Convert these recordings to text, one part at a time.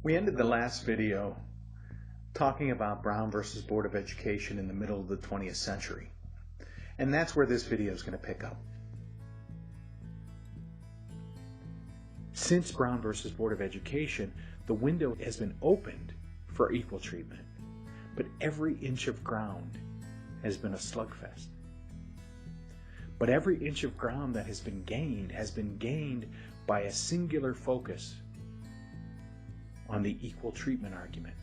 We ended the last video talking about Brown versus Board of Education in the middle of the 20th century. And that's where this video is going to pick up. Since Brown versus Board of Education, the window has been opened for equal treatment, but every inch of ground has been a slugfest. But every inch of ground that has been gained by a singular focus on the equal treatment argument.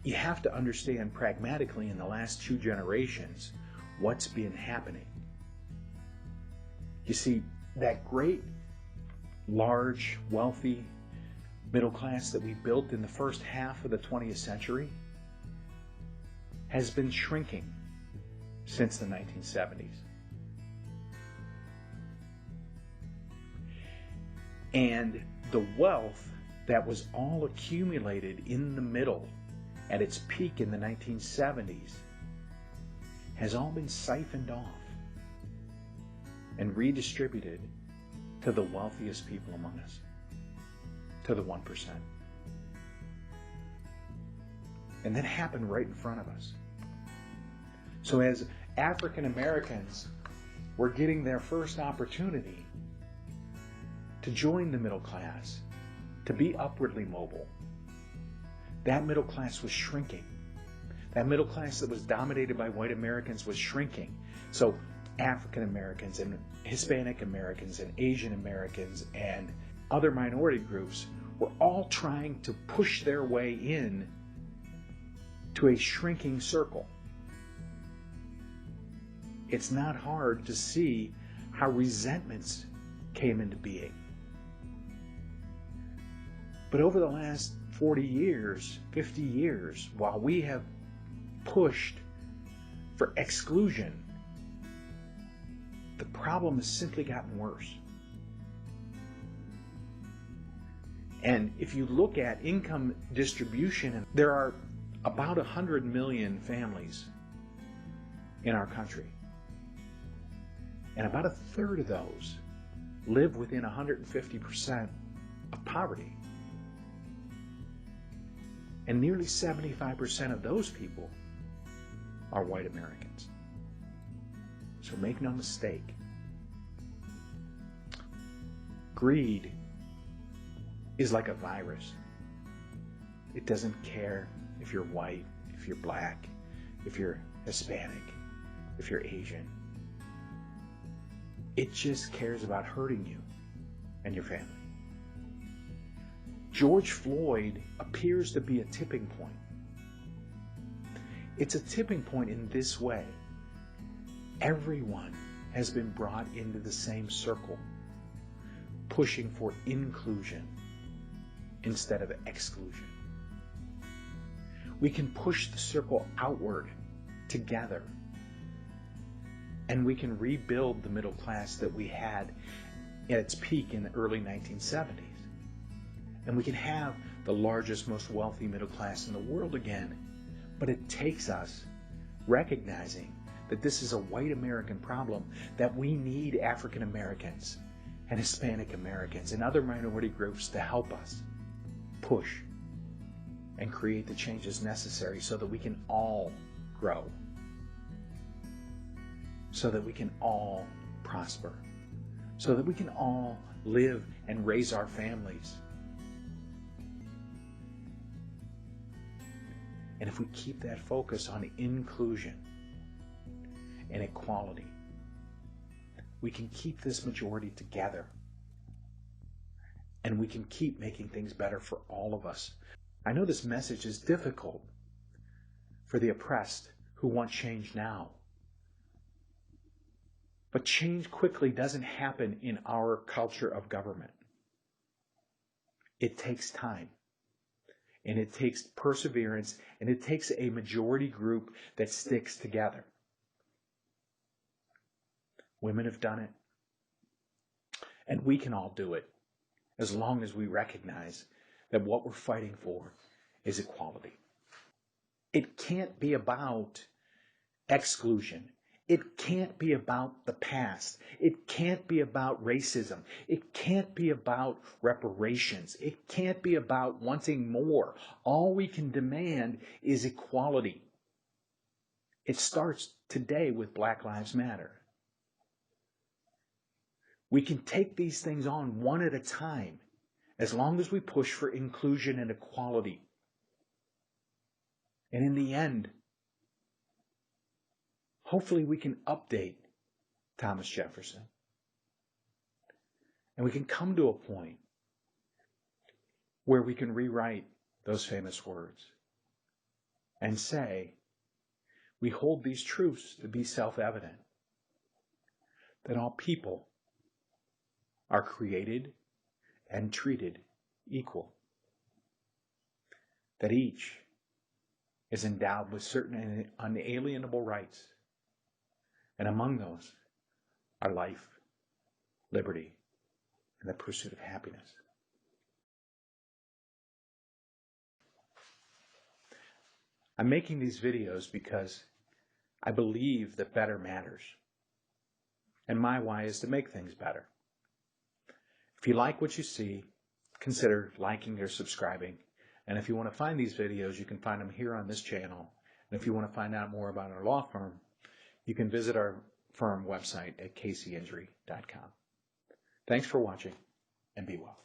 You have to understand pragmatically in the last 2 generations what's been happening. You see, that great, large, wealthy middle class that we built in the first half of the 20th century has been shrinking since the 1970s. And the wealth that was all accumulated in the middle at its peak in the 1970s has all been siphoned off and redistributed to the wealthiest people among us, to the 1%. And that happened right in front of us. So as African Americans were getting their first opportunity to join the middle class, to be upwardly mobile, that middle class was shrinking. That middle class that was dominated by white Americans was shrinking. So African Americans and Hispanic Americans and Asian Americans and other minority groups were all trying to push their way in to a shrinking circle. It's not hard to see how resentments came into being. But over the last 40 years, 50 years, while we have pushed for exclusion, the problem has simply gotten worse. And if you look at income distribution, there are about 100 million families in our country. And about a third of those live within 150% of poverty. And nearly 75% of those people are white Americans. So make no mistake, greed is like a virus. It doesn't care if you're white, if you're black, if you're Hispanic, if you're Asian. It just cares about hurting you and your family. George Floyd appears to be a tipping point. It's a tipping point in this way. Everyone has been brought into the same circle, pushing for inclusion instead of exclusion. We can push the circle outward together, and we can rebuild the middle class that we had at its peak in the early 1970s. And we can have the largest, most wealthy middle class in the world again. But it takes us recognizing that this is a white American problem, that we need African Americans and Hispanic Americans and other minority groups to help us push and create the changes necessary so that we can all grow, so that we can all prosper, so that we can all live and raise our families. And if we keep that focus on inclusion and equality, we can keep this majority together. And we can keep making things better for all of us. I know this message is difficult for the oppressed who want change now. But change quickly doesn't happen in our culture of government. It takes time. And it takes perseverance, and it takes a majority group that sticks together. Women have done it, and we can all do it as long as we recognize that what we're fighting for is equality. It can't be about exclusion. It can't be about the past. It can't be about racism. It can't be about reparations. It can't be about wanting more. All we can demand is equality. It starts today with Black Lives Matter. We can take these things on one at a time as long as we push for inclusion and equality. And in the end, hopefully we can update Thomas Jefferson. And we can come to a point where we can rewrite those famous words and say, we hold these truths to be self-evident, that all people are created and treated equal, that each is endowed with certain unalienable rights, and among those are life, liberty, and the pursuit of happiness. I'm making these videos because I believe that better matters. And my why is to make things better. If you like what you see, consider liking or subscribing. And if you want to find these videos, you can find them here on this channel. And if you want to find out more about our law firm, you can visit our firm website at kcinjury.com. Thanks for watching, and be well.